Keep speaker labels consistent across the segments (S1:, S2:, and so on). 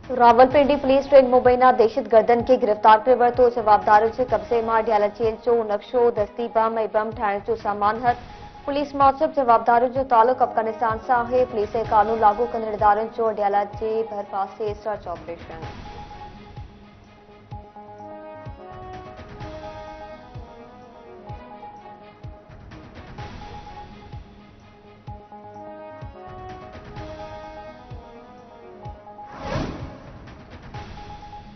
S1: Rawalpindi police train मुबैना दहशतगर्दन खे गिरफ़्तार करे वरितो। जवाबदारनि जे कब्ज़े मां ढियल जेल जो नक्शो, दस्ती बम ऐं बम ठाहिण जो सामान हथ। पुलिस मूजिब जवाबदारनि जो तालुक़ अफ़गानिस्तान सां आहे। पुलिस ऐं क़ानून लागू कंदड़ इदारनि जो ढियल जे भरपासे सर्च ऑपरेशन।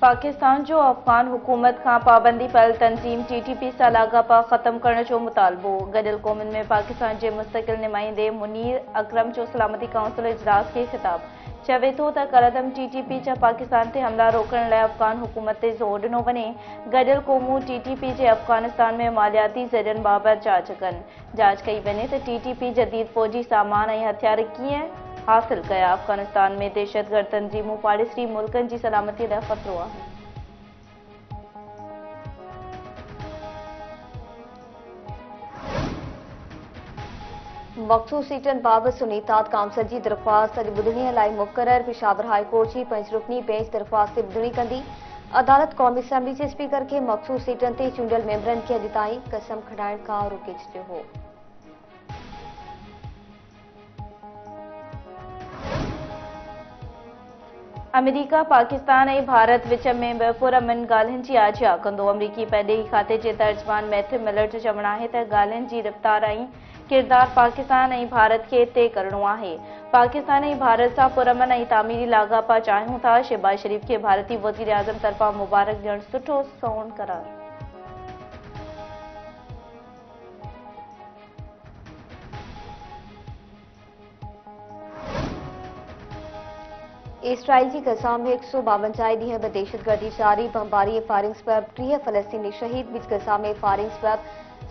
S2: पाकिस्तान जो अफ़गान हुकूमत खां पाबंदी पयल तंज़ीम TTP सां लाॻापा ख़त्म करण जो मुतालबो। गॾियल क़ौमुनि में पाकिस्तान जे मुस्तक़िल नुमाइंदे मुनीर अकरम जो सलामती काउंसिल इजलास खे ख़िताब चवे थो त करदम TTP जा पाकिस्तान ते हमला रोकण लाइ अफ़गान हुकूमत ते ज़ोर ॾिनो वञे। गॾियल क़ौमूं TTP जे अफ़गानिस्तान में मालियाती ज़रियनि बाबति जाच कनि। जाच कई वञे त TTP जदीद फ़ौजी सामान ऐं हथियार कीअं हासिल कया। अफ़गानिस्तान में दहशतगर्द तंज़ीमूं पाड़ेसरी मुल्कनि जी सलामतीअ लाइ ख़तरो आहे।
S1: मख़सूस सीटनि बाबति सुनीताद काउंसिल जी दरख़्वास्त अॼु ॿुधणीअ लाइ मुक़रर। पेशावर हाई कोर्ट जी पंजरुकनी बेंच दरख़्वास्त ते ॿुधणी कंदी। अदालत क़ौमी असैम्बली जे स्पीकर खे मख़सूस सीटनि ते चूंडियल मेंबरनि खे अॼु ताईं कसम खणाइण खां रोके छॾियो हो।
S2: अमेरिका पाकिस्तान ऐं भारत विच में ॿ पुरअमन ॻाल्हियुनि जी आजिया कंदो। अमरीकी परॾेही खाते जे तर्जुमान मैथ्यू मिलर जो चवणु आहे त ॻाल्हियुनि जी रफ़्तार ऐं किरदार पाकिस्तान ऐं भारत खे तय करणो आहे। पाकिस्तान ऐं भारत सां पुरअमन ऐं तामीरी लाॻापा चाहियूं था। शहबाज शरीफ़ खे भारती वज़ीर आज़म तरफ़ां मुबारक ॾियणु सुठो सोन करार।
S1: इसराइल की गज़ा में 152 ॾींहं बि दहशतगर्दी जारी। बमबारी ऐं फायरिंग सबब 30 फ़लस्तीनी शहीद। बिच गज़ा में फायरिंग सबब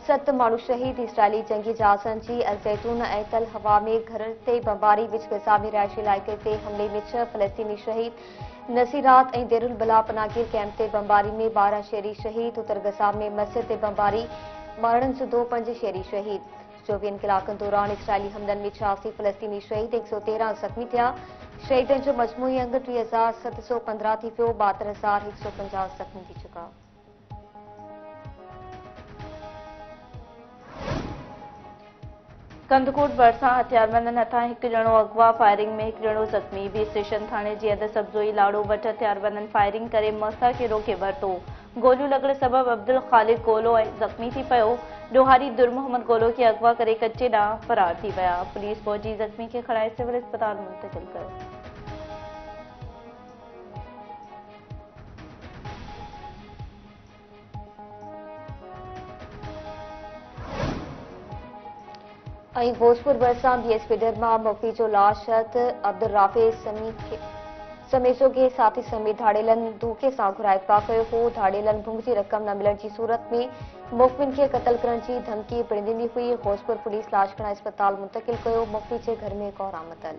S1: 7 माण्हू शहीद। इसराइली जंगी जहाज़नि जी अल-ज़ैतून ऐं तल हवा में घरनि ते बमबारी। बिच गज़ा में रहायशी इलाइक़े ते हमले में 6 फ़लस्तीनी शहीद। नसीरात ऐं देरुल बला पनाहगीर कैंप ते बमबारी में 12 शहरी शहीद। उत्तर गज़ा में मस्जिद ते बमबारी, मारणनि सूधो 5 शहरी शहीद। 24 कलाकनि दौरान इसराइली हमलनि में 86 फ़लस्तीनी शहीद, 113 ज़ख़्मी थिया। शहीदनि जो मजमूई अंग 3715 थी वियो। 72150 ज़ख़्मी थी चुका।
S2: कंदकोट भरिसां हथियारबंदनि हथां हिकु ॼणो अगवा, फायरिंग में हिकु ॼणो ज़ख़्मी। बी स्टेशन थाणे जी अध सब्ज़ोई लाड़ो वटि हथियारबंदनि फायरिंग करे मौसा खे रोके वरितो। गोलियूं लॻण सबबि अब्दुल ख़ालिद गोलो ज़ख़्मी थी पियो। ॾोहारी दुर मोहम्मद गोलो खे अगवा करे कचे ॾांहुं फरार थी विया। पुलिस फ़ौजी ज़ख़्मी खे खणाए सिविल अस्पताल मुंतक़िल कयो।
S1: ऐं भोजपुर भरिसां BSP मां मुफ़्ती जो लाश अब्दुल राफ़े समेजो खे साथी समेत धाड़ेलनि धोखे सां घुराए पिया कयो हो। धाड़ेलनि भुङ जी रक़म न मिलण जी सूरत में मुख़बिन खे क़त्ल करण जी धमकी पिण ॾिनी हुई। भोजपुर पुलिस लाश खणाए अस्पताल मुंतक़िल कयो। मुफ़्ती जे घर में एक और आमदल।